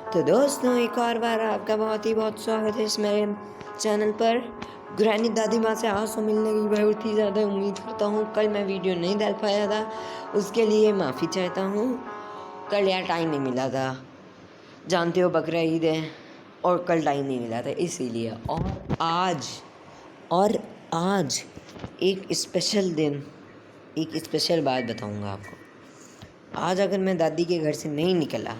तो दोस्तों एक और बार आपका बहुत स्वागत है इस मेरे चैनल पर। ग्रैनी दादी माँ से आंसू मिलने की बहुत ही ज़्यादा उम्मीद करता हूँ। कल मैं वीडियो नहीं डाल पाया था, उसके लिए माफ़ी चाहता हूँ। कल यार टाइम नहीं मिला था, जानते हो बकरा ईद है और कल टाइम नहीं मिला था इसीलिए। और आज एक स्पेशल दिन, एक स्पेशल बात बताऊँगा आपको। आज अगर मैं दादी के घर से नहीं निकला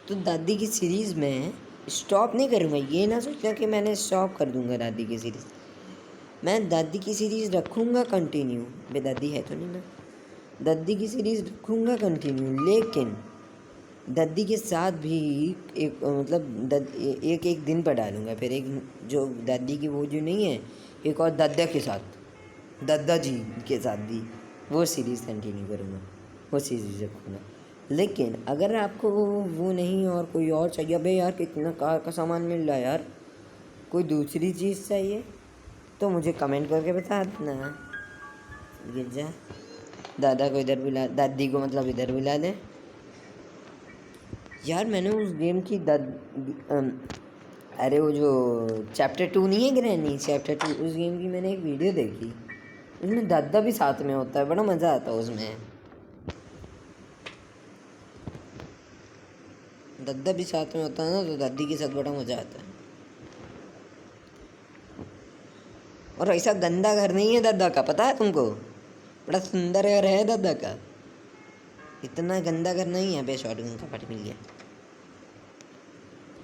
तो दादी की सीरीज़ में स्टॉप नहीं करूँगा। ये ना सोचना कि मैंने स्टॉप कर दूँगा दादी की सीरीज़। मैं दादी की सीरीज़ रखूँगा कंटिन्यू। बे दादी है तो नहीं ना, दादी की सीरीज़ रखूँगा कंटिन्यू, लेकिन दादी के साथ भी एक एक एक दिन पर डालूँगा। फिर एक जो दादी की वो जो नहीं है, एक और दादा के साथ, दादा जी के साथ भी वो सीरीज़ कंटिन्यू करूँगा, वो सीरीज़ रखूँगा। लेकिन अगर आपको वो नहीं और कोई और चाहिए, अबे यार कितना कार का सामान मिल रहा है यार, कोई दूसरी चीज़ चाहिए तो मुझे कमेंट करके बता देना। गिर जा, दादा को इधर बुला, दादी को मतलब इधर बुला ले। यार मैंने उस गेम की अरे वो जो चैप्टर 2 नहीं है ग्रैनी, चैप्टर 2, उस गेम की मैंने एक वीडियो देखी। उसमें दादा भी साथ में होता है, बड़ा मज़ा आता है उसमें। दादा भी साथ में होता है ना, तो दादी के साथ बड़ा मज़ा आता है। और ऐसा गंदा घर नहीं है दादा का, पता है तुमको? बड़ा सुंदर घर है दादा का, इतना गंदा घर नहीं है। बे शॉटगन का फट मिल गया।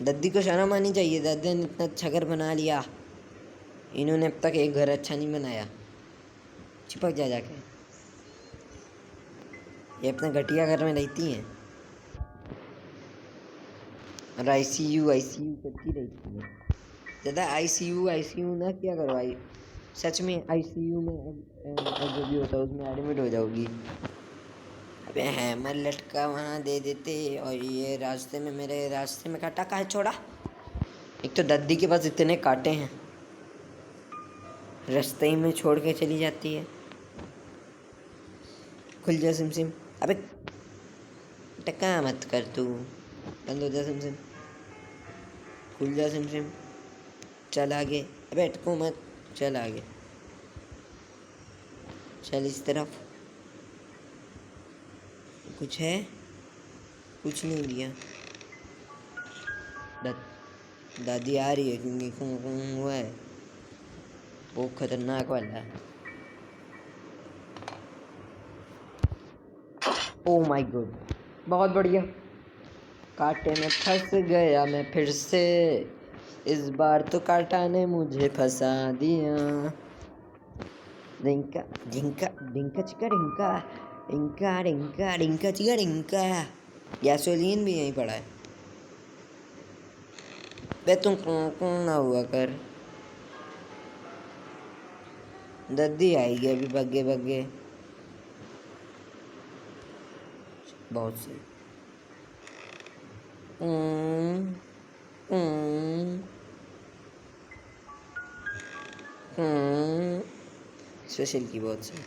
दादी को शर्म आनी चाहिए, दादा ने इतना अच्छा घर बना लिया, इन्होंने अब तक एक घर अच्छा नहीं बनाया। चिपक जा जाके, ये अपने घटिया घर में रहती हैं और आईसीयू करती रहती है। ज़्यादा आईसीयू ना किया करो। सच में आईसीयू में जो भी होता है उसमें एडमिट हो जाओगी। अबे हैमर लटका वहाँ दे देते, और ये मेरे रास्ते में काटा काहे छोड़ा। एक तो दादी के पास इतने कांटे हैं, रास्ते ही में छोड़ के चली जाती है। खुल जा सिमसिम, अबे टका मत कर तू, बंद हो जा सिमसिम, खुल जा सिमसिम, चल आगे। अबे अटको मत, चल आगे, चल इस तरफ। कुछ है? कुछ नहीं दिया। दादी आ रही है क्योंकि खून हुआ है, वो खतरनाक वाला है। ओह माय गॉड, बहुत बढ़िया। कांटे में फंस गया मैं फिर से, इस बार तो कांटा ने मुझे फंसा दिया। डिंका डिंका डिंका चिका डिंका डिंका डिंका डिंका चिका डिंका। गैसोलीन भी यहीं पड़ा है। बे तुम कौन ना हुआ कर, दादी आएगी अभी बग्गे बग्गे। बहुत सही। स्पेशल की बहुत सही।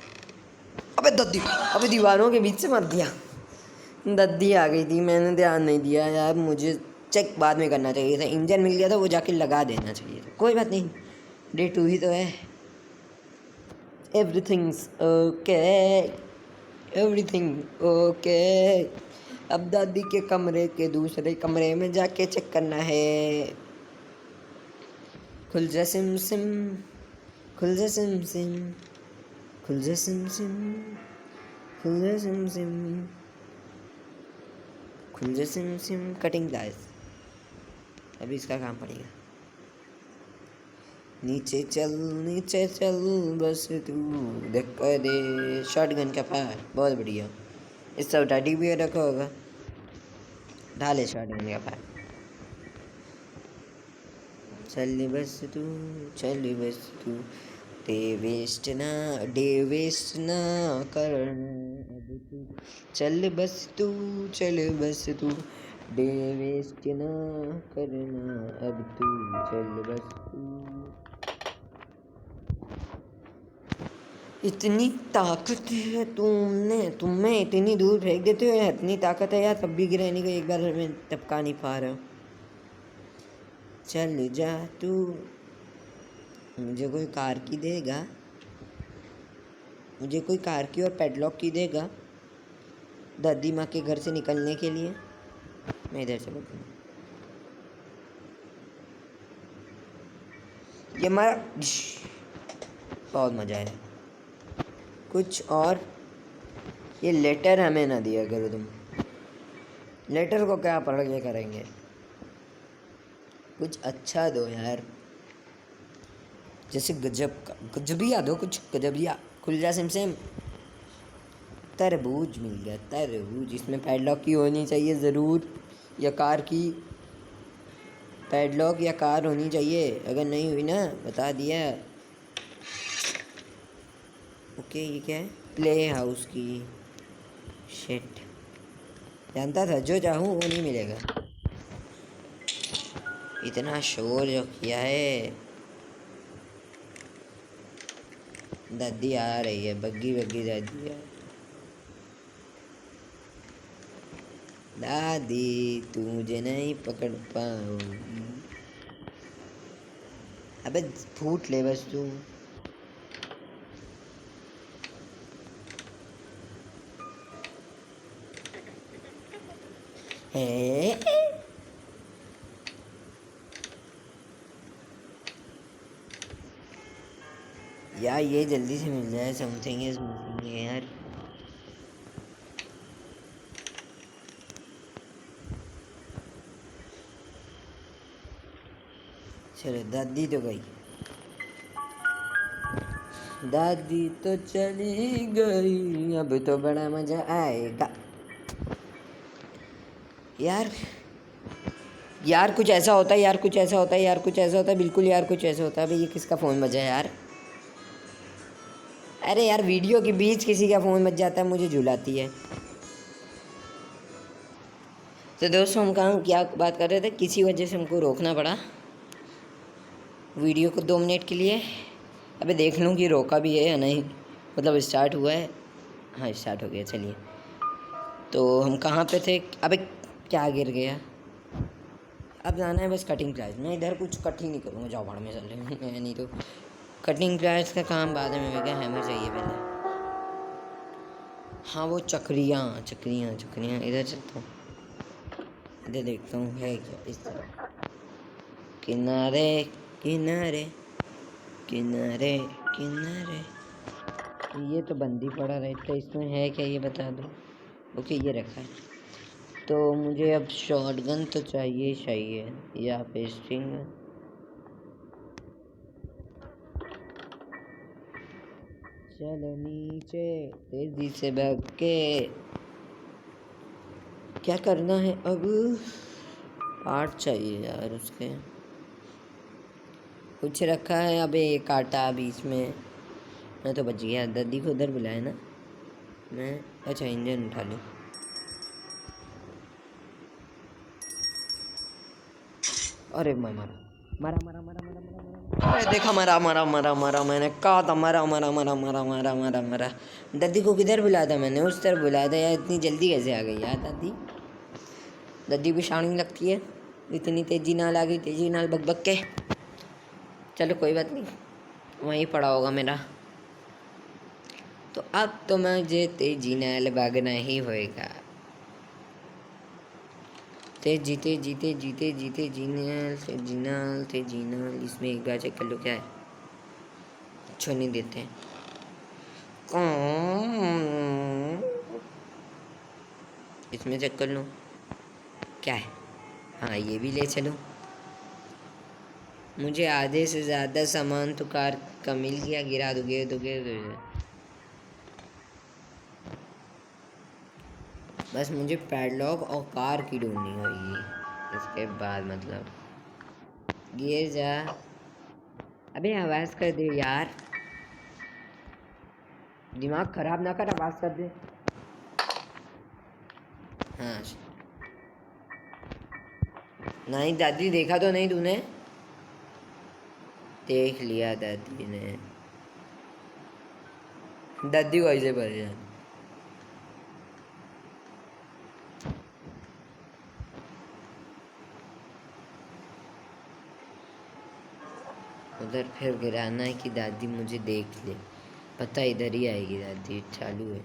अबे दादी, अबे दीवारों के बीच से मर दिया। दादी आ गई थी, मैंने ध्यान नहीं दिया यार। मुझे चेक बाद में करना चाहिए था, इंजन मिल गया था, वो जाके लगा देना चाहिए था। कोई बात नहीं, डे 2 ही तो है। Everything's okay, everything okay. अब दादी के कमरे के दूसरे कमरे में जाके चेक करना है। खुल जा सिम सिम, खुल जा सिम सिम, खुल जा सिम सिम, खुल जा सिम सिम, खुल जा सिम सिम। कटिंग ग्लास, अभी इसका काम पड़ेगा। नीचे चल बस तू देख दे। शॉटगन का फायर बहुत बढ़िया। इस सब डाडी भी रखा होगा, ढाले शॉटगन का फायर। चल बस तू डे वेस्ट ना करना अब तू। चल बस तू डे वेस्ट ना करना अब तू। चल बस तू। इतनी ताकत है तुम्हें इतनी दूर फेंक देते हो यार, इतनी ताकत है यार, तब भी गिराने को एक बार में टपका नहीं पा रहे हो। चल जा तू, मुझे कोई कार की देगा, मुझे कोई कार की और पैडलॉक की देगा दादी माँ के घर से निकलने के लिए। मैं इधर से बचूँगा। ये हमारा बहुत मज़ा आया। कुछ और ये लेटर हमें ना दिया करो तुम, लेटर को क्या पढ़ के करेंगे, कुछ अच्छा दो यार, जैसे गजब का, गजबिया दो, कुछ गजबिया। खुल जा सिमसिम। तरबूज मिल गया, तरबूज। इसमें पैडलॉक की होनी चाहिए ज़रूर, या कार की, पैडलॉक या कार होनी चाहिए। अगर नहीं हुई ना बता दिया। ओके ये क्या है, प्ले हाउस की। शिट, जानता था जो चाहूँ वो नहीं मिलेगा। इतना शोर जो किया है। दादी आ रही है, बग्गी बग्गी दादी है। दादी तू मुझे नहीं पकड़ पाओगी। अबे फूट ले बस तू। है यार, ये जल्दी से मिल जाए। समथिंग इज मिसिंग यार। चलो दादी तो गई, दादी तो चली गई, अब तो बड़ा मजा आएगा। यार यार कुछ ऐसा होता है, यार कुछ ऐसा होता है, यार कुछ ऐसा होता है, बिल्कुल यार कुछ ऐसा होता है। भाई ये किसका फ़ोन बजा है यार? अरे यार वीडियो के बीच किसी का फ़ोन बज जाता है, मुझे झुलाती है। तो दोस्तों हम कहाँ क्या बात कर रहे थे, किसी वजह से हमको रोकना पड़ा वीडियो को 2 मिनट के लिए। अबे देख लूँ कि रोका भी है या नहीं, मतलब स्टार्ट हुआ है। हाँ स्टार्ट हो गया। चलिए तो हम कहाँ पे थे? अबे क्या गिर गया? अब जाना है बस कटिंग क्लास। मैं इधर कुछ कट ही नहीं करूँगा, जाओ भाड़ में चल रहे मैं नहीं तो कटिंग क्लास का काम बाद में होगा। हैमर चाहिए पहले। हाँ वो चक्रियाँ चक्रियाँ चक्रियाँ, इधर चलता हूँ, इधर देखता हूँ है क्या इस तरह। किनारे किनारे किनारे किनारे। ये तो बंदी पड़ा रहता है, इसमें है क्या ये बता दो। ओके ये रखा है। तो मुझे अब शॉटगन तो चाहिए चाहिए, या पेस्टिंग। चलो नीचे तेजी से भाग के। क्या करना है अब? पार्ट चाहिए यार उसके, कुछ रखा है। अबे ये काटा बीच में, मैं तो बच गया। दादी को उधर बुलाया ना मैं। अच्छा इंजन उठा लूँ। अरे मैं मरा मरा मरा मरा मरा मरा मरा। अरे देखा, मरा मरा मरा मरा, मैंने कहा था मरा मरा मरा मरा मरा मरा मरा। दादी को किधर बुलाया था मैंने? उस तरफ बुलाया था यार। इतनी जल्दी कैसे आ गई यार दादी? दादी भी शानी लगती है, इतनी तेजी नाल आ गई, तेजी नाल बक बक के। चलो कोई बात नहीं, वहीं पड़ा होगा मेरा। तो अब तो मुझे तेजी नाल भागना ही होएगा। तेजी तेजी तेजी तेजी तेजी नाल तेजी नाल तेजी नाल। इसमें एक बार चेक कर लो क्या है। अच्छा नहीं देते। इसमें चेक कर लो क्या है। हाँ ये भी ले चलो। मुझे आधे से ज़्यादा सामान तो कार का मिल गया। गिरा दोगे दोगे बस मुझे पैडलॉक और कार की ढूंढनी होगी। इसके बाद मतलब गिर जा। अबे आवाज़ कर दे यार, दिमाग खराब ना कर, आवाज़ कर दे। हाँ नहीं दादी, देखा तो नहीं तूने? देख लिया दादी ने। दादी को ऐसे परेशान। उधर फिर गिराना है कि दादी मुझे देख ले। पता इधर ही आएगी दादी। चालू है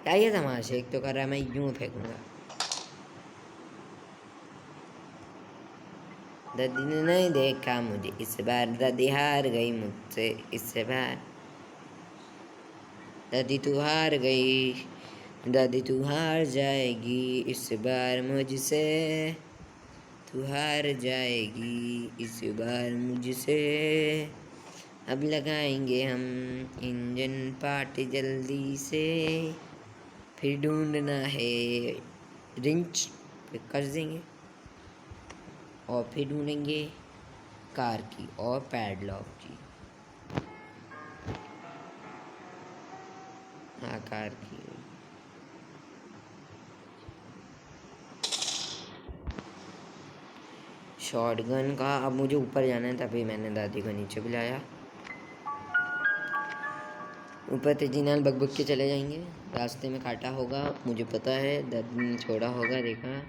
क्या ये तमाशा? एक तो कर रहा, मैं यूं फेंकूंगा। दादी ने नहीं देखा मुझे इस बार। दादी हार गई मुझसे इस बार। दादी तू हार गई। दादी तू हार जाएगी इस बार मुझसे। तू हार जाएगी इस बार मुझसे। अब लगाएंगे हम इंजन पार्ट जल्दी से। फिर ढूंढना है रिंच पे कर देंगे। और फिर ढूंढेंगे कार की और पैडलॉक की। हाँ कार की। शॉटगन का अब मुझे ऊपर जाना है, तभी मैंने दादी को नीचे बुलाया। ऊपर तेजी नाल बग बग के चले जाएंगे। रास्ते में काटा होगा मुझे पता है, दादी ने छोड़ा होगा, देखा।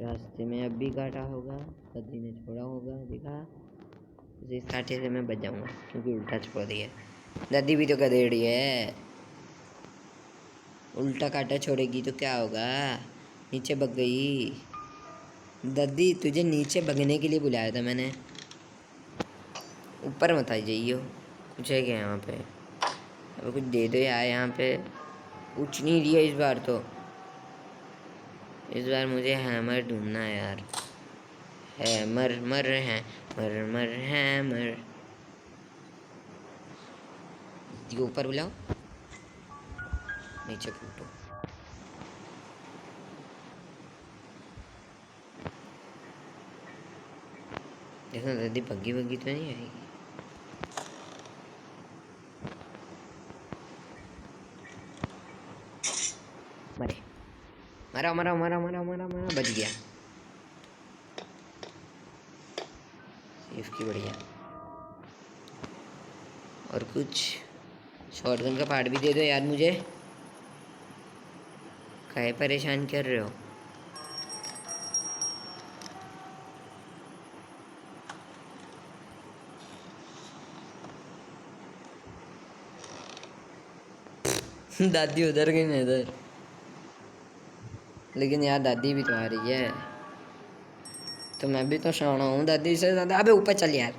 रास्ते में अब भी काटा होगा, दादी ने छोड़ा होगा, देखा। इस कांटे से मैं बच जाऊंगा क्योंकि उल्टा छोड़ दिया। दादी भी तो गधेड़ी है। उल्टा कांटा छोड़ेगी तो क्या होगा? नीचे बग गई। दादी तुझे नीचे भगने के लिए बुलाया था मैंने। ऊपर मत आ जाइयो। कुछ है क्या यहाँ पे? अब कुछ दे दो यार। यहाँ पे कुछ नहीं दिया इस बार तो। इस बार मुझे हैमर ढूंढना है यार। हैमर मर है, मर मर हैमर। ये ऊपर बुलाओ, नीचे फूटो। देखो दादी भग्गी भग्गी तो नहीं आएगी। मरे, मरा मरा मरा मरा मरा मरा, बच गया। सेफ की बढ़िया। और कुछ शॉटगन का पार्ट भी दे दो यार मुझे। काहे परेशान कर रहे हो? दादी उधर गई ना इधर। लेकिन यार दादी भी तो आ रही है, तो मैं भी तो शाना हूँ दादी से ज़्यादा। अबे ऊपर चल यार।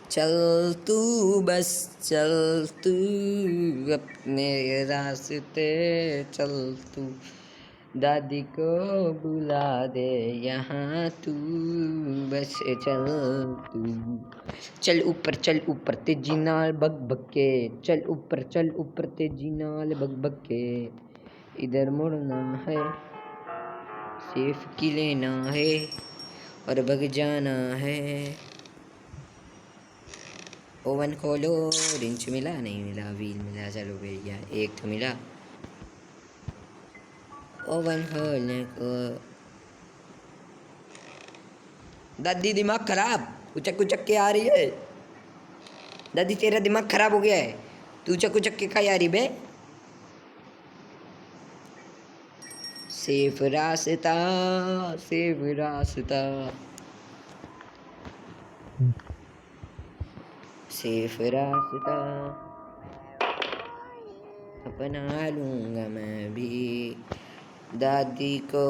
चल तू बस चल तू अपने रास्ते चल तू। दादी को बुला दे यहाँ तू बस चल तू। चल ऊपर तेजी नाल बग बग के। चल ऊपर तेजी नाल बग बग के। इधर मुड़ना है, सेफ की लेना है और बग जाना है। ओवन खोलो। रिंच मिला? नहीं मिला। व्हील मिला, चलो भैया एक तो मिला। ओवन खोलने को। दादी दिमाग खराब, उचक उचक के आ रही है। दादी तेरा दिमाग खराब हो गया है, तू उचक उचक के खाई आ रही बे। सेफ रास्ता, सेफ रास्ता, सेफ रास्ता अपना लूँगा मैं भी। दादी को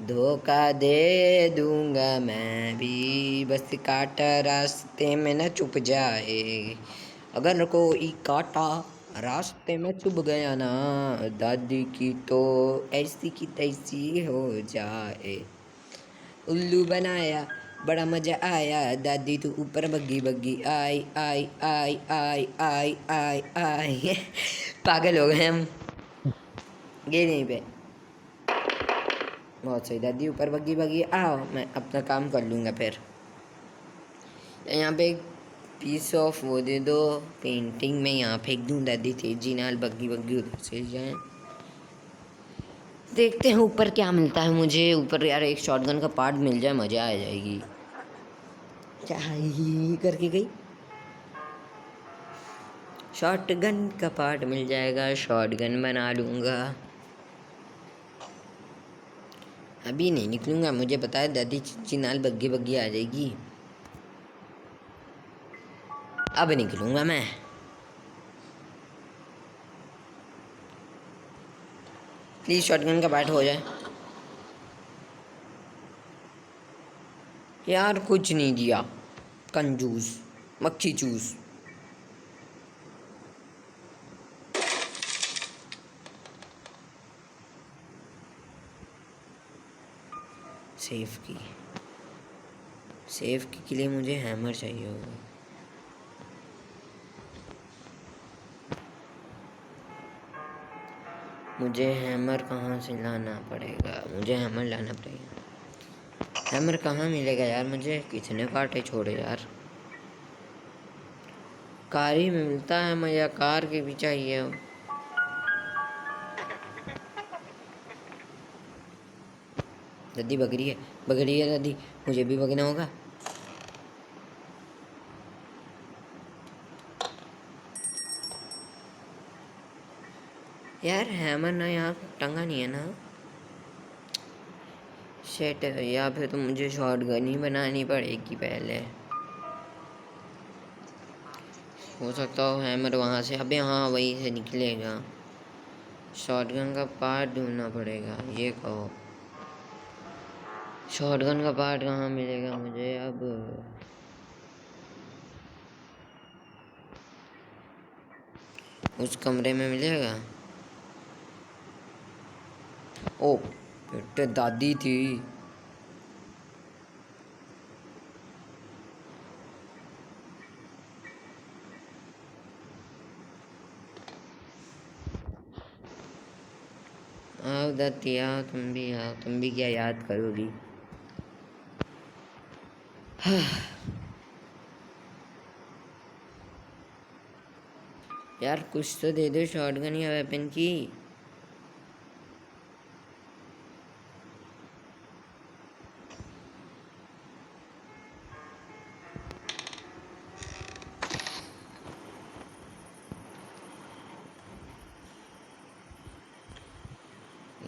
धोखा दे दूँगा मैं भी। बस कांटा रास्ते में न चुप जाए। अगर कोई कांटा रास्ते में चुभ गया ना, दादी की तो ऐसी की तैसी हो जाए। उल्लू बनाया, बड़ा मजा आया। दादी तू ऊपर बग्गी बग्गी आई आई आई आई आई आई आई। पागल हो गए हम। ये नहीं पे। बहुत सही दादी, ऊपर बग्गी बग्गी आओ, मैं अपना काम कर लूँगा फिर। यहाँ पे एक पीस ऑफ वो दे दो, पेंटिंग में यहाँ फेंक दूँ। दादी तेजी नाल बग्गी बग्गी उधर से जाए। देखते हैं ऊपर क्या मिलता है मुझे। ऊपर यार एक शॉटगन का पार्ट मिल जाए, मज़ा आ जाएगी। क्या ही करके गई? शॉटगन का पार्ट मिल जाएगा, शॉटगन बना लूँगा। अभी नहीं निकलूँगा, मुझे पता है दादी चिनाल बग्गी बग्गी आ जाएगी। अब निकलूँगा मैं। प्लीज़ शॉटगन का बैट हो जाए यार। कुछ नहीं दिया, कंजूस मक्खी चूस। सेफ की के लिए मुझे हैमर चाहिए होगा। मुझे हैमर कहाँ से लाना पड़ेगा? मुझे हैमर लाना पड़ेगा। हैमर कहाँ मिलेगा यार? मुझे कितने कांटे छोड़े यार। कार ही में मिलता है मुझे, कार के भी चाहिए। दादी बकरी है, बकरी है दादी, मुझे भी बकना होगा। यार हैमर ना यहाँ टंगा नहीं है ना। शेट, या फिर तो मुझे शॉटगन ही बनानी पड़ेगी पहले। हो सकता हो हैमर वहाँ से, अबे हाँ वहीं से निकलेगा। शॉटगन का पार्ट ढूंढना पड़ेगा। ये कहो शॉटगन का पार्ट कहाँ मिलेगा मुझे अब? उस कमरे में मिलेगा। ओ बेटे दादी थी। आओ दादी आओ, तुम भी आओ, तुम भी क्या याद करोगी। यार कुछ तो दे दो शॉटगन या वेपन की।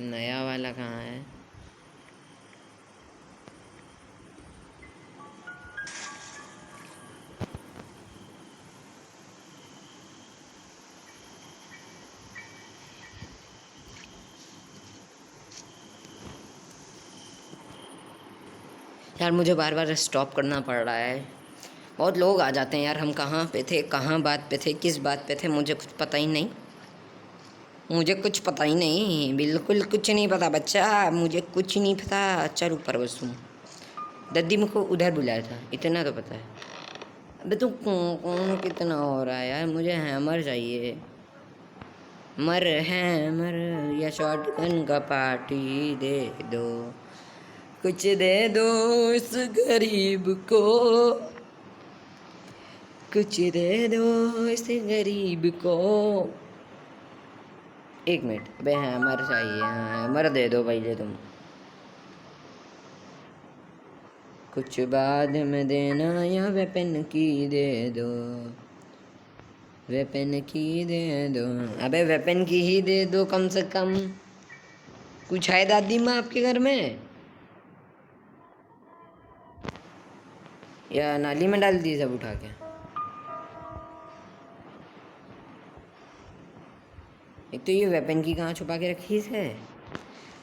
नया वाला कहाँ है? यार मुझे बार बार स्टॉप करना पड़ रहा है। बहुत लोग आ जाते हैं यार। हम कहाँ पे थे, कहाँ बात पे थे, किस बात पे थे, मुझे कुछ पता ही नहीं। मुझे कुछ पता ही नहीं, बिल्कुल कुछ नहीं पता बच्चा, मुझे कुछ नहीं पता। चल ऊपर बस तुम। दादी मुझको उधर बुलाया था, इतना तो पता है। अबे तू कौन कौन कितना हो रहा है यार? मुझे हैमर चाहिए। मर हैमर या शॉटगन का पार्टी दे दो, कुछ दे दो इस गरीब को, कुछ दे दो इस गरीब को। एक मिनट, अबे हैमर चाहिए। हाँ हैमर दे दो पहले तुम। कुछ बाद में देना या वेपन की दे दो, वेपन की दे दो। अबे वेपन की ही दे दो कम से कम। कुछ है दादी माँ आपके घर में? या नाली में डाल दी सब उठा के? एक तो ये वेपन की कहाँ छुपा के रखी है?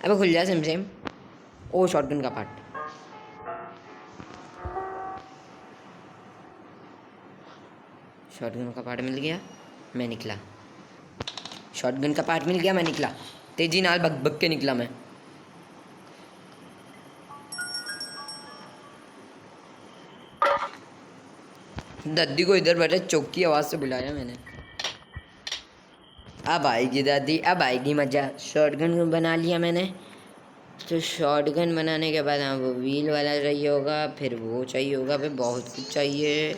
अबे खुल जा सिम सिम। ओ शॉटगन का पार्ट। शॉटगन का पार्ट मिल गया, मैं निकला। शॉटगन का पार्ट मिल गया, मैं निकला। तेजी नाल भग भग के निकला मैं। दादी को इधर बैठे चौक की आवाज़ से बुलाया मैंने। अब आएगी दादी, अब आएगी मज़ा। शॉटगन बना लिया मैंने। तो शॉटगन बनाने के बाद हाँ वो व्हील वाला चाहिए होगा, फिर वो चाहिए होगा, फिर बहुत कुछ चाहिए।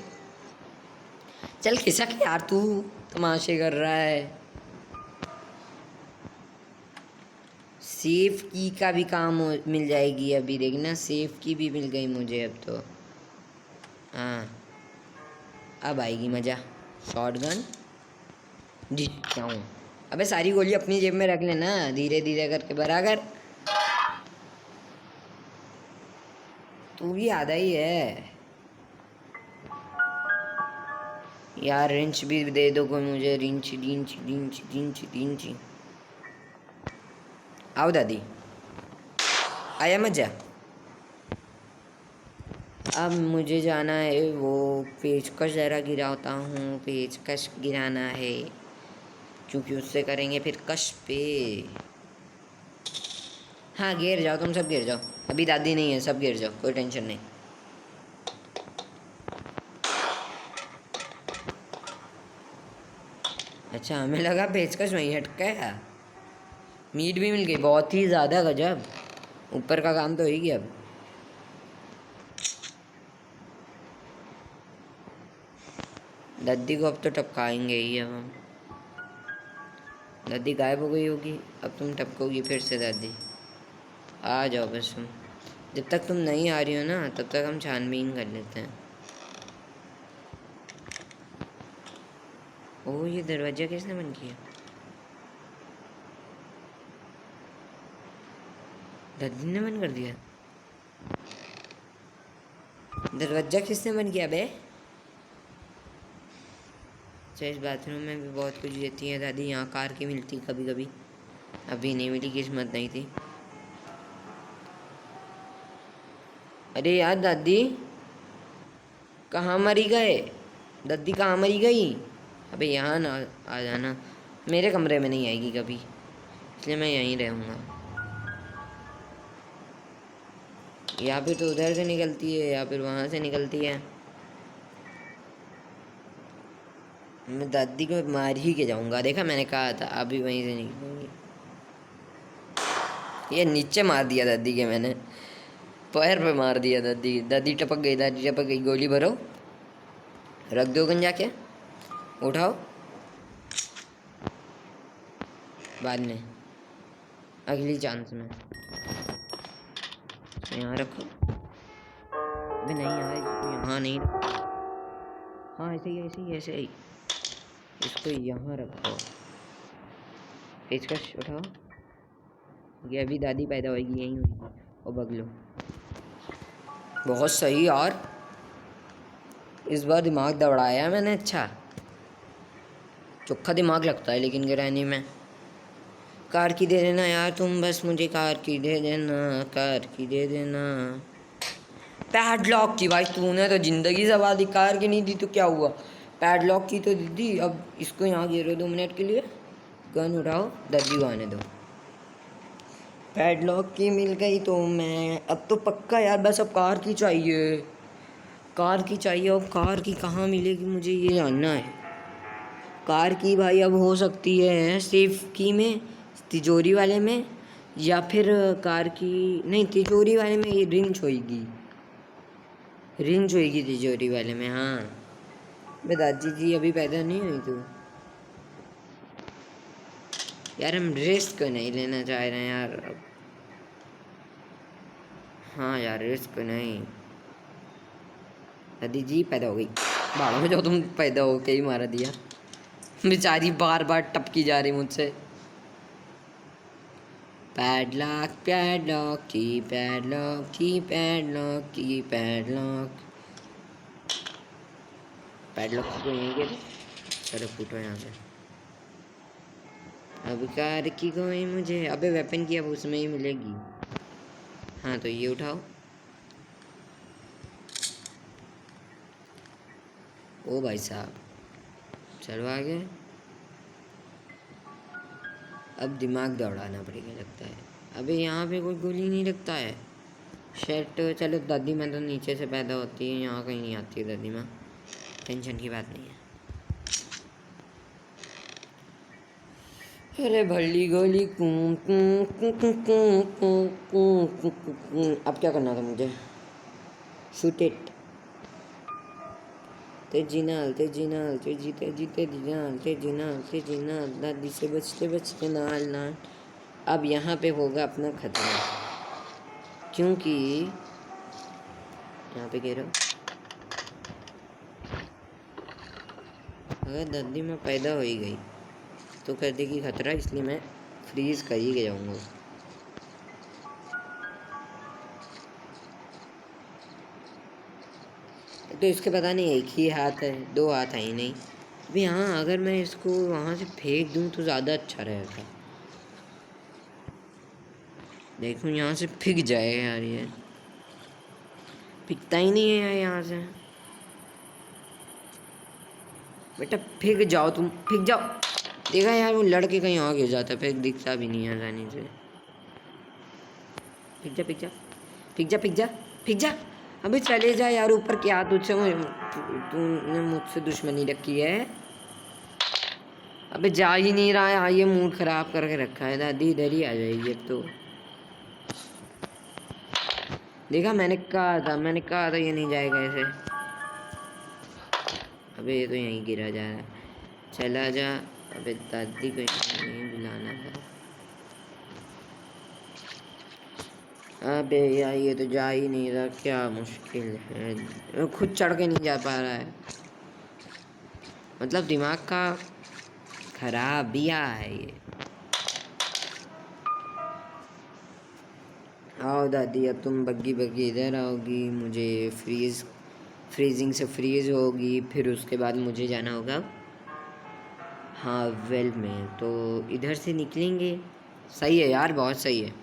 चल खिसक यार, तू तमाशे कर रहा है। सेफ की का भी काम मिल जाएगी अभी, देखना। सेफ की भी मिल गई मुझे अब तो। हाँ अब आएगी मज़ा। शॉटगन जी क्या हूँ। अबे सारी गोली अपनी जेब में रख लेना, धीरे धीरे करके बराबर। तू भी आधा ही है यार। रिंच भी दे दो कोई मुझे, wrench wrench wrench wrench wrench. आओ दादी, आया मजा। अब मुझे जाना है वो पेचकश ज़रा गिराता हूँ, पेचकश गिराना है क्योंकि उससे करेंगे फिर कश पे। हाँ गिर जाओ, तुम सब गिर जाओ, अभी दादी नहीं है, सब गिर जाओ, कोई टेंशन नहीं। अच्छा हमें लगा पेचकश वहीं हटका है। मीट भी मिल गई, बहुत ही ज़्यादा गजब। ऊपर का काम तो हो ही गया अब। दादी को अब तो टपकाएंगे ही अब हम। दादी गायब हो गई होगी, अब तुम टपकोगी फिर से दादी। आ जाओ बस तुम, जब तक तुम नहीं आ रही हो ना तब तक हम छानबीन कर लेते हैं। ओह ये दरवाज़ा किसने बंद किया? दादी ने बंद कर दिया। दरवाज़ा किसने बंद किया बे? अच्छा इस बाथरूम में भी बहुत कुछ देती है दादी, यहाँ कार की मिलती कभी कभी, अभी नहीं मिली, किस्मत नहीं थी। अरे यार दादी कहाँ मरी गए? दादी कहाँ मरी गई? अबे यहाँ ना आ जाना, मेरे कमरे में नहीं आएगी कभी, इसलिए मैं यहीं रहूँगा। या फिर तो उधर से निकलती है या फिर वहाँ से निकलती है। मैं दादी को मार ही के जाऊँगा, देखा मैंने कहा था अभी वहीं से निकलूँगी। ये नीचे मार दिया दादी के मैंने, पैर पे मार दिया दादी। दादी टपक गई, दादी टपक गई, गोली भरो, रख दो गन जाके, उठाओ बाद में, अगली चांस में। यहाँ रखो। अबे नहीं यार इसको यहाँ नहीं, हाँ ऐसे ही ऐसे ही ऐसे ही, इसको यहाँ रखो। पेचकश उठाओ, ये अभी दादी पैदा होगी यहीं हुई, और बगलो। बहुत सही यार, इस बार दिमाग दौड़ाया मैंने। अच्छा चोखा दिमाग लगता है लेकिन गिरानी में। कार की दे देना यार तुम, बस मुझे कार की दे देना, कार की दे देना। पैडलॉक की भाई, तूने तो जिंदगी सवा दी, कार की नहीं दी तो क्या हुआ, पैडलॉक की तो दी। अब इसको यहाँ गिरो 2 मिनट के लिए, गन उठाओ, दादी को आने दो। पैडलॉक की मिल गई तो मैं अब तो पक्का यार, बस अब कार की चाहिए, कार की चाहिए। अब कार की कहाँ मिलेगी मुझे ये जानना है। कार की भाई अब हो सकती है सेफ की में, तिजोरी वाले में, या फिर कार की नहीं, तिजोरी वाले में ये रिंच होएगी, रिंच होएगी तिजोरी वाले में। हाँ मैं दादी जी अभी पैदा नहीं हुई तो यार हम रिस्क नहीं लेना चाह रहे हैं यार। हाँ यार रिस्क नहीं। दादी जी पैदा हो गई, बाड़ों में जो तुम पैदा हो के ही मारा दिया, बेचारी बार बार टपकी जा रही मुझसे। पैडलॉक पैडलॉक की पैडलॉक की पैडलॉक की पैडलॉक, पैडलॉक को यहीं के चलो फूटो यहाँ से। अब कार की कोई मुझे, अबे वेपन की अब उसमें ही मिलेगी। हाँ तो ये उठाओ। ओ भाई साहब चलो आगे। अब दिमाग दौड़ाना पड़ेगा लगता है। अबे यहाँ पे कोई गोली नहीं रखता है। शेट चलो दादी माँ तो नीचे से पैदा होती है, यहाँ कहीं नहीं आती है दादी माँ, टेंशन की बात नहीं है। अरे भली गोली कूं कूं कूं कूं कूं कूं कूं कूं कूं कूं। अब क्या करना था मुझे? Shoot it. तेजी नाल तेजी नाल तेजी तेजी तेजी नाल तेजी नाल तेजी नाल, दादी से बचते बचते नाल नाल। अब यहाँ पे होगा अपना खतरा, क्योंकि यहाँ पे गिरो। अगर दादी माँ पैदा हो ही गई तो कर देगी खतरा, इसलिए मैं फ्रीज कर ही जाऊँगा। तो इसके पता नहीं एक ही हाथ है, दो हाथ है ही नहीं। अभी हाँ, अगर मैं इसको वहाँ से फेंक दूँ तो ज़्यादा अच्छा रहेगा। देखो यहाँ से फिक जाए यार, ये फिकता ही नहीं है यार यहाँ से। बेटा फिक जाओ, तुम फिक जाओ। देखा यार, वो लड़के कहीं और गिर जाता है, फिर दिखता भी नहीं है आसानी से। फिक जा फिक जा फिक जा फिक जा फिक जा। अबे चले जा यार ऊपर, क्या तुझसे तूने मुझसे दुश्मनी रखी है। अबे जा ही नहीं रहा है, ये मूड खराब करके रखा है। दादी इधर ही आ जाएगी अब तो। देखा, मैंने कहा था ये नहीं जाएगा ऐसे। अबे ये तो यहीं गिरा जा रहा है, चला जा। अबे दादी को नहीं बुलाना है। अबे यार ये तो जा ही नहीं रहा, क्या मुश्किल है, खुद चढ़ के नहीं जा पा रहा है। मतलब दिमाग का खराबिया है ये। आओ दादी, अब तुम बग्गी बग्गी इधर आओगी, मुझे फ्रीजिंग से फ्रीज होगी, फिर उसके बाद मुझे जाना होगा हाँ वेल में। तो इधर से निकलेंगे। सही है यार, बहुत सही है।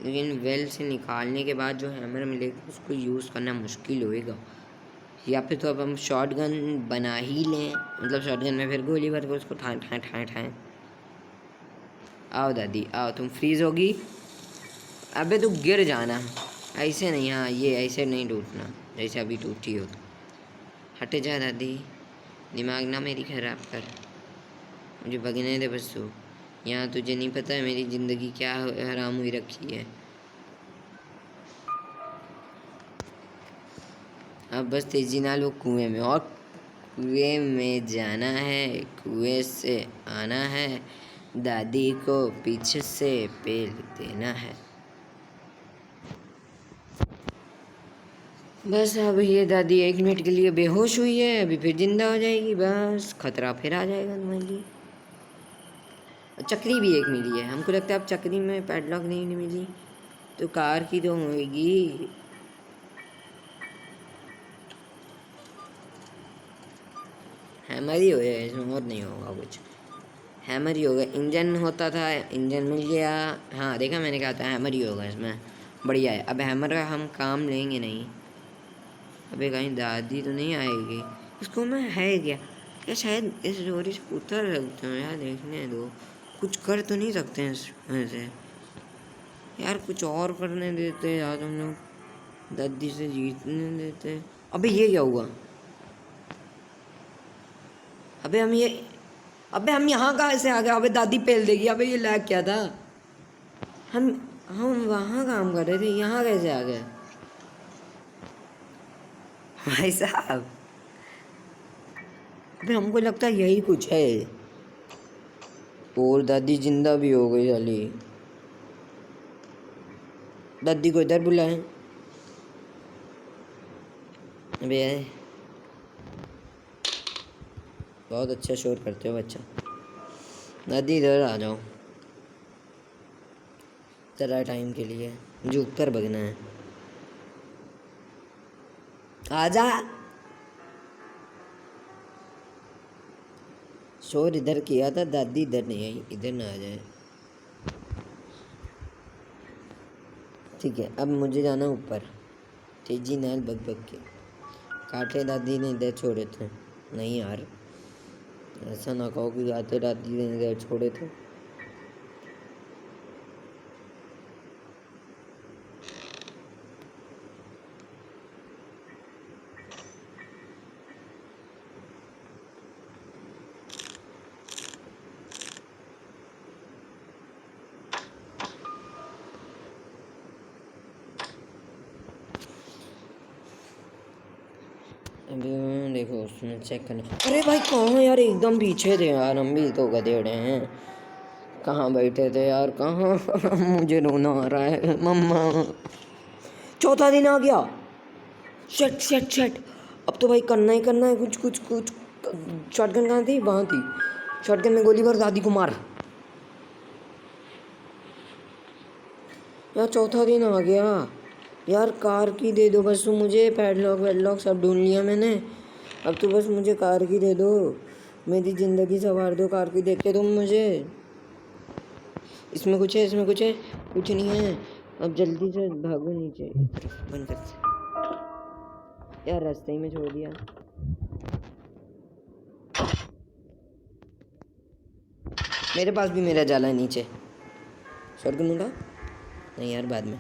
लेकिन वेल से निकालने के बाद जो हैमर मिलेगा उसको यूज़ करना मुश्किल होएगा। या फिर तो अब हम शॉट गन बना ही लें, मतलब शॉट गन में फिर गोली भर के उसको ठाएं ठाएं ठाएं ठाएं। आओ दादी आओ, तुम फ्रीज होगी। अबे तू गिर जाना, ऐसे नहीं, हाँ ये ऐसे नहीं टूटना जैसे अभी टूटी हो। हट जा दादी, दिमाग ना मेरी ख़राब कर, मुझे भगने दे बस तू। यहाँ तुझे नहीं पता है मेरी ज़िंदगी क्या हराम हुई रखी है। अब बस तेजी नाल वो कुएं में, और कुएं में जाना है, कुएं से आना है, दादी को पीछे से पेल देना है। बस अब ये दादी 1 मिनट के लिए बेहोश हुई है, अभी फिर जिंदा हो जाएगी, बस खतरा फिर आ जाएगा तुम्हारे लिए। चक्री भी एक मिली है, हमको लगता है अब चक्री में पैडलॉक नहीं मिली तो कार की तो होगी। हैमर ही हो गया इसमें, और नहीं होगा कुछ। हैमर ही होगा, इंजन होता था, इंजन मिल गया। हाँ देखा, मैंने कहा था हैमर ही होगा इसमें। बढ़िया है, अब हैमर का हम काम लेंगे नहीं। अबे कहीं दादी तो नहीं आएगी। इसको मैं है क्या, क्या शायद इस डोरी से उतर सकते हो यार, देखने दो। कुछ कर तो नहीं सकते हैं इसमें से यार, कुछ और करने देते यार हम लोग, दादी से जीतने देते। अबे ये क्या हुआ? अबे हम ये अबे हम यहाँ कहाँ से आ गए? अबे दादी पेल देगी। अबे ये लैग क्या था? हम हम वहाँ काम कर रहे थे, यहाँ कैसे आ गए भाई साहब? अबे हमको लगता है यही कुछ है। और दादी जिंदा भी हो गई साली। दादी को इधर बुलाएं। अबे बहुत अच्छा शोर करते हो बच्चा। दादी इधर आ जाओ ज़रा टाइम के लिए, मुझे ऊपर भगना है। आजा। शोर इधर किया था, दादी इधर नहीं आई, इधर ना आ जाए। ठीक है, अब मुझे जाना ऊपर, तेजी नाल बग बग के। काटे दादी ने इधर छोड़े थे। नहीं यार, ऐसा ना कहो कि काटे दादी ने इधर छोड़े थे। अभी देखो उसमें चेक करना। अरे भाई कहाँ यार, एकदम पीछे थे यार, हम भी तो गधेड़े हैं। कहाँ बैठे थे यार, कहाँ मुझे रोना आ रहा है मम्मा। चौथा दिन आ गया। शट शट शट, अब तो भाई करना ही करना है कुछ कुछ कुछ। शॉटगन कहाँ थी? वहाँ थी। शॉटगन में गोली भर, दादी को मार। यार चौथा दिन आ गया, यार कार की दे दो बस तुम मुझे, पैडलॉक वैडलॉक सब ढूंढ लिया मैंने, अब तो बस मुझे कार की दे दो, मेरी ज़िंदगी संवार दो कार की देख के तुम मुझे। इसमें कुछ है, इसमें कुछ है? कुछ नहीं है। अब जल्दी से भागो नीचे, बंद कर यार, रास्ते ही में छोड़ दिया। मेरे पास भी मेरा जाला है नीचे, शॉटगन उठा नहीं यार, बाद में।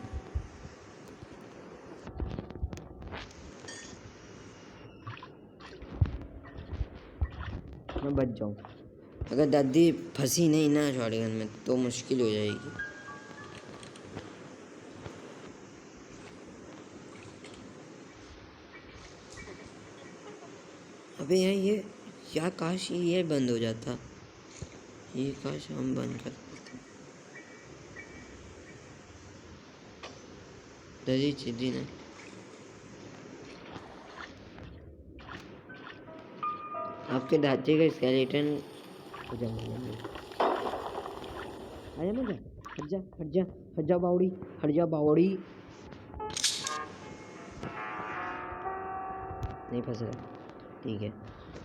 मैं बच जाऊँ, अगर दादी फंसी नहीं ना शॉटगन में तो मुश्किल हो जाएगी। अबे यार ये, या काश ये बंद हो जाता, ये काश हम बंद कर देते। दादी चिद्दी ने आपके दादी का स्केलेटन हो जाएगा। आया मजा, हट जा हट जा हट जा बावड़ी, हट जा बावड़ी। नहीं फंस रहा, ठीक है।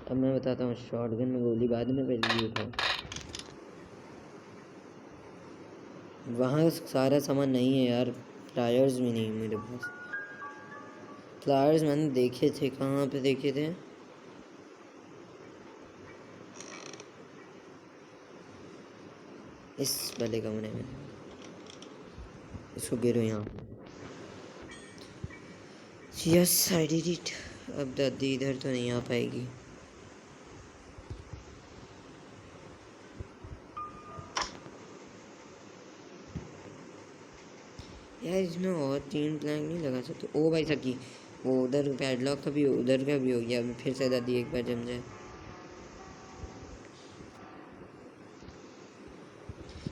अब मैं बताता हूँ, शॉटगन में गोली बाद में, पहले ये उठाओ। वहाँ सारा सामान नहीं है यार, फ्लायर्स भी नहीं मेरे पास। फ्लायर्स मैंने देखे थे, कहाँ पे देखे थे? इस वाले कमरे में। इसको गिरो यहाँ। Yes I did it. अब दादी इधर तो नहीं आ पाएगी। यार इसमें और 3 प्लैंक नहीं लगा सकते? ओ भाई सकी, वो उधर पैडलॉक का भी, उधर का भी हो गया। अभी फिर से दादी एक बार जम जाए।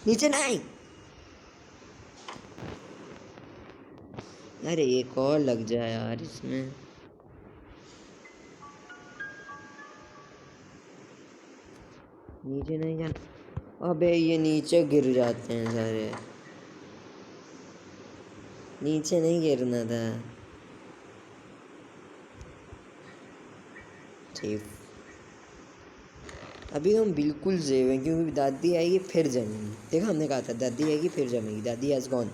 नीचे नहीं, अरे एक और लग जाए यार इसमें। नीचे नहीं जाना। अबे ये नीचे गिर जाते हैं सारे, नीचे नहीं गिरना था। सेफ। अभी हम बिल्कुल सेफ हैं, क्योंकि दादी आएगी फिर जमेगी। देखा, हमने कहा था दादी आएगी फिर जमेगी। दादी हैज़ गॉन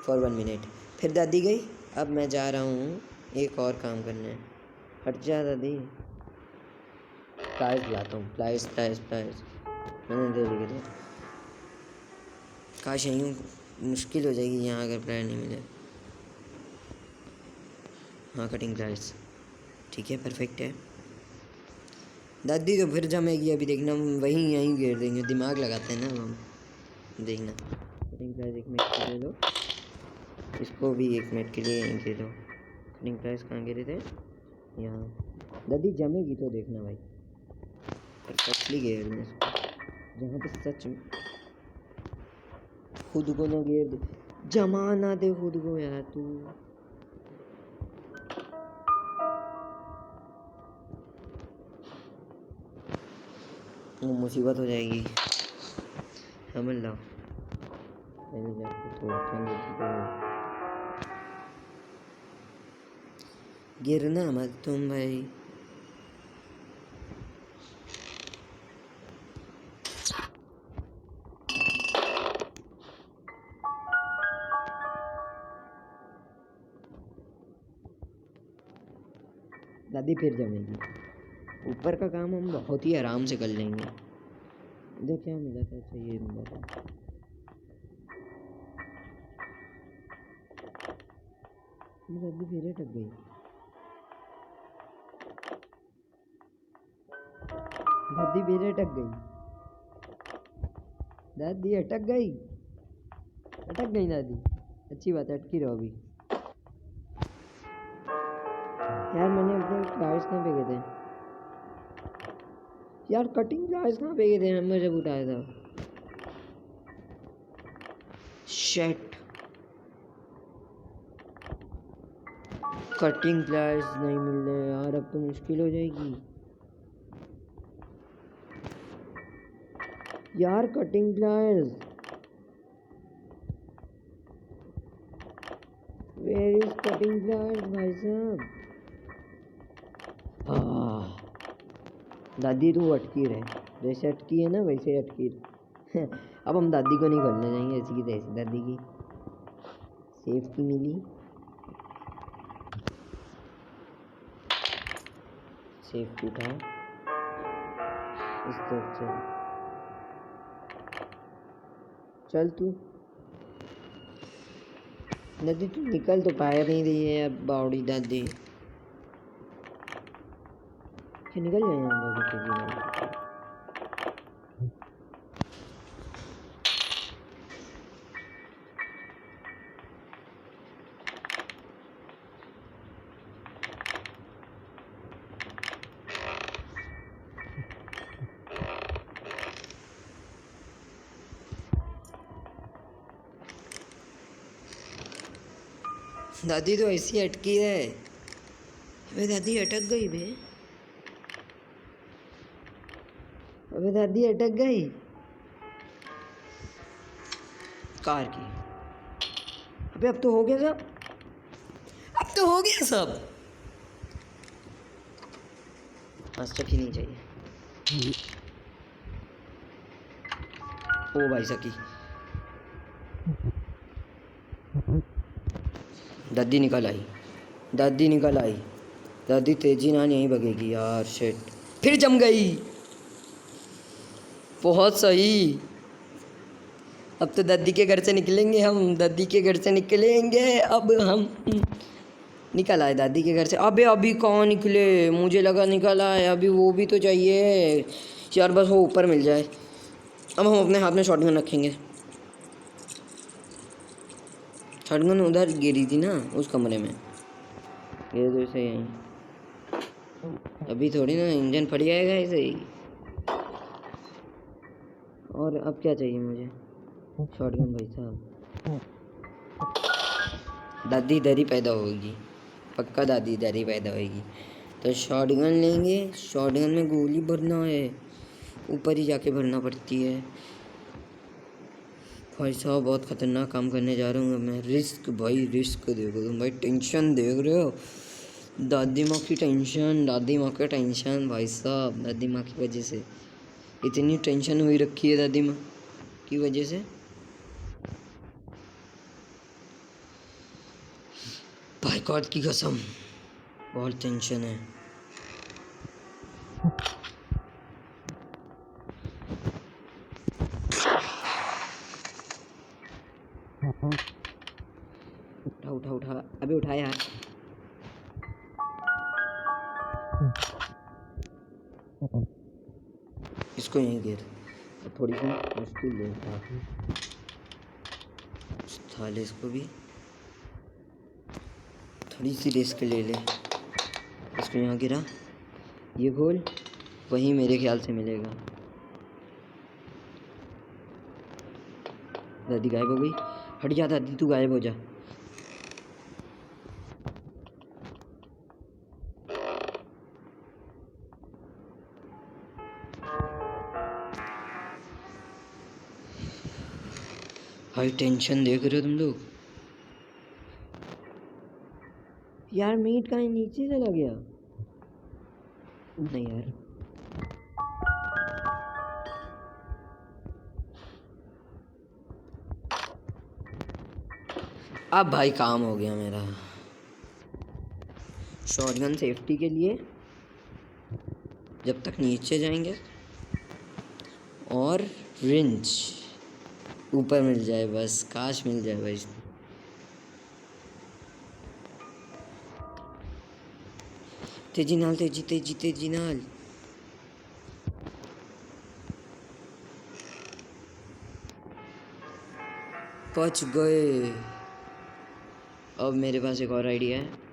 फॉर 1 मिनट, फिर दादी गई। अब मैं जा रहा हूँ एक और काम करने। हट जा दादी। प्लायर्स लाता हूँ, प्लायर्स प्लायर्स प्लायर्स मैंने दे लिए थे। काश यहीं मुश्किल हो जाएगी यहाँ अगर प्लायर नहीं मिले। हाँ कटिंग प्लायर्स, ठीक है, परफेक्ट है। दादी तो फिर जमेगी, अभी देखना वहीं यहीं घेर देंगे। दिमाग लगाते हैं ना हम, देखना। कटिंग प्लायर्स 1 मिनट के लिए दो, इसको भी 1 मिनट के लिए यहीं घेर दो। कटिंग प्लायर्स कहाँ गिरे थे? यहाँ। दादी जमेगी तो देखना भाई, परफेक्टली घेर दें इसको, जहाँ पे सच में खुद को ना घेर दे, जमा ना दे खुद को यार तू। वो मुसीबत हो जाएगी। समझ लो, पहले जाके तो गिरना मत तुम भाई। दादी फिर जमेगी। ऊपर का काम हम बहुत ही आराम से कर लेंगे। इधर क्या मिला था? अच्छा ये मिला था। दादी फिर अटक गई। दादी फिर अटक गई। दादी अटक गई, अटक गई दादी। अच्छी बात है, अटकी रहो अभी। यार मैंने अपने फ्लावर्स कहाँ पे गए थे? यार कटिंग फ्लावर्स कहाँ पे गए थे? मैं जब उठाया था। शेट, कटिंग फ्लावर्स नहीं मिल रहे यार, अब तो मुश्किल हो जाएगी यार। Cutting flowers where is cutting plant भाई साहब। दादी तो अटकी रहे, जैसे अटकी है ना वैसे अटकी रहे। अब हम दादी को नहीं खोलने जाएंगे, ऐसी की तैसी दादी की सेफ्टी मिली। सेफ्टी था इस तरफ से। चल तू दादी, तू निकल तो पा नहीं रही है अब बावड़ी दादी। कि निकल जाए यहाँ पर तेजी। दादी तो ऐसी अटकी है। अबे दादी अटक गई बे। अबे दादी अटक गई कार की। अबे अब तो हो गया सब, अब तो हो गया सब। मास्टर की नहीं चाहिए। ओ भाई सकी दादी निकल आई, दादी निकल आई। दादी तेजी ना यहीं भगेगी यार। शिट, फिर जम गई। बहुत सही। अब तो दादी के घर से निकलेंगे हम, दादी के घर से निकलेंगे अब हम। निकल आए दादी के घर से। अबे अभी कहाँ निकले, मुझे लगा निकल आए। अभी वो भी तो चाहिए यार, बस वो ऊपर मिल जाए। अब हम अपने हाथ में शॉटगन रखेंगे। शॉटगन उधर गिरी थी ना उस कमरे में, ये तो ऐसे यहीं। अभी थोड़ी ना इंजन फट जाएगा ऐसे ही। और अब क्या चाहिए मुझे? शॉटगन भाई साहब। दादी इधर ही पैदा होगी, पक्का दादी इधर ही पैदा होगी। तो शॉटगन लेंगे। शॉटगन में गोली भरना है, ऊपर ही जाके भरना पड़ती है। भाई साहब बहुत ख़तरनाक काम करने जा रहा हूँ मैं। रिस्क भाई, रिस्क देखो तुम भाई, टेंशन देख रहे हो। दादी माँ की टेंशन, दादी माँ का टेंशन भाई साहब। दादी माँ की वजह से इतनी टेंशन हुई रखी है, दादी माँ की वजह से। भाई गॉड की कसम बहुत टेंशन है। उठा उठा उठा, अबे उठा यार। इसको यहीं गिर, थोड़ी सी मुश्किल है। थाले इसको भी थोड़ी सी रिस्क ले ले। इसको यहाँ गिरा, ये गोल वहीं मेरे ख्याल से मिलेगा। दादी गायब हो गई। हट जा दादी, तू गायब हो जा। भाई टेंशन देख रहे हो तुम लोग यार। मीट कहीं नीचे चला गया नहीं यार। अब भाई काम हो गया मेरा। शॉटगन सेफ्टी के लिए जब तक नीचे जाएंगे, और रिंच ऊपर मिल जाए बस, काश मिल जाए भाई। तेजी नाल, तेजी तेजी तेजी नाल। बच गए। अब मेरे पास एक और आइडिया है।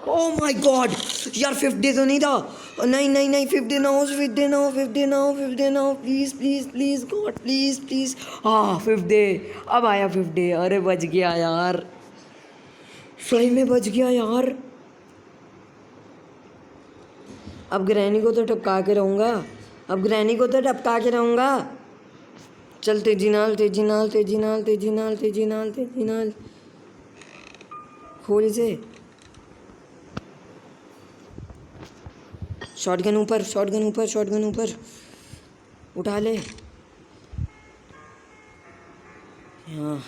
ओह माय गॉड यार, 50 तो नहीं था। नहीं नहीं नहीं, 50 ना हो, 50 ना हो, 50 ना हो, 50 ना हो, please please please God, please please. हाँ 50, अब आया 50। अरे बच गया यार, सही में बच गया यार। अब ग्रैनी को तो टपका के रहूँगा, अब ग्रैनी को तो टपका के रहूँगा। चल तेजी नाल, तेजी नाल, तेजी नाल, तेजी नाल, तेजी नाल, तेजी नाल। खोल इसे। शॉटगन ऊपर, शॉटगन ऊपर, शॉटगन ऊपर। उठा ले। हाँ,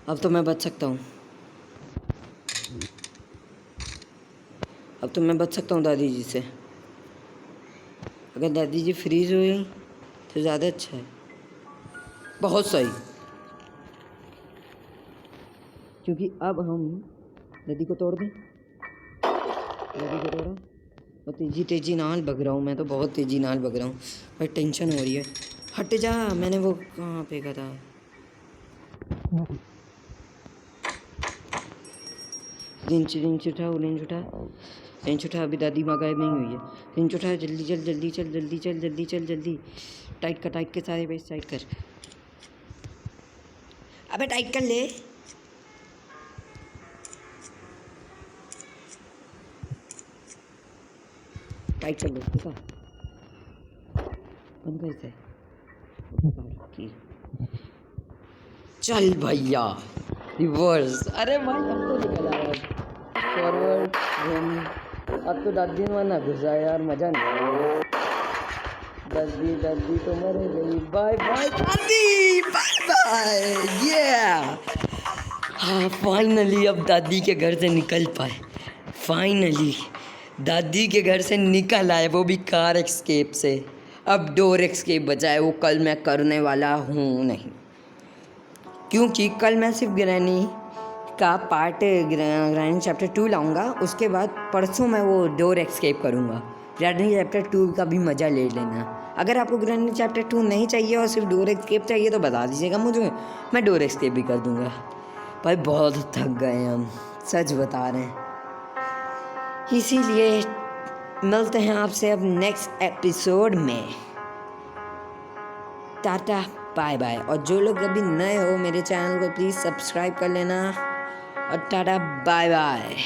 अब तो मैं बच सकता हूँ। अब तो मैं बच सकता हूँ दादी जी से। अगर दादी जी फ्रीज हो गई तो ज़्यादा अच्छा है। बहुत सही, क्योंकि अब हम दादी को तोड़ दें। दादी को तोड़ा और तेजी तेजी नाल भग रहा हूँ मैं, तो बहुत तेजी नाल भग रहा हूँ भाई। टेंशन हो रही है। हट जा, मैंने वो कहाँ फेंका था। रिंच रिंच उठा, रिंच उठा, रिंच उठा। अभी दादी माँ गायब नहीं हुई है। रिंच उठा, जल्दी चल, जल्दी चल, जल्दी चल, जल्दी चल, जल्दी। टाइट कर, टाइट के सारे बेस टाइट कर। अबे टाइट कर ले। टाइट कर ले, ठीक है। बंद कर इसे। चल भैया, रिवर्स। अरे भाई अब तो निकल आया। फॉरवर्ड अब तो दादी में ना घुसा यार, मजा नहीं आया। दादी दादी तो मर गई। बाय बाय दादी, बाय बाय। हाँ फाइनली अब दादी के घर से निकल पाए। फाइनली दादी के घर से निकल आए, वो भी कार एस्केप से। अब डोर एस्केप बचा है, वो कल मैं करने वाला हूँ नहीं, क्योंकि कल मैं सिर्फ ग्रैनी का पार्ट ग्रैनी चैप्टर 2 लाऊंगा। उसके बाद परसों मैं वो डोर एस्केप करूँगा। ग्रैनी चैप्टर 2 का भी मज़ा ले लेना। अगर आपको ग्रैनी चैप्टर 2 नहीं चाहिए और सिर्फ डोर एस्केप चाहिए तो बता दीजिएगा मुझे, मैं डोर एस्केप भी कर दूँगा। भाई बहुत थक गए हम, सच बता रहे हैं। इसीलिए मिलते हैं आपसे अब नेक्स्ट एपिसोड में। Tata bye bye. और जो लोग अभी नए हो मेरे चैनल को प्लीज़ सब्सक्राइब कर लेना। और टाटा बाय बाय।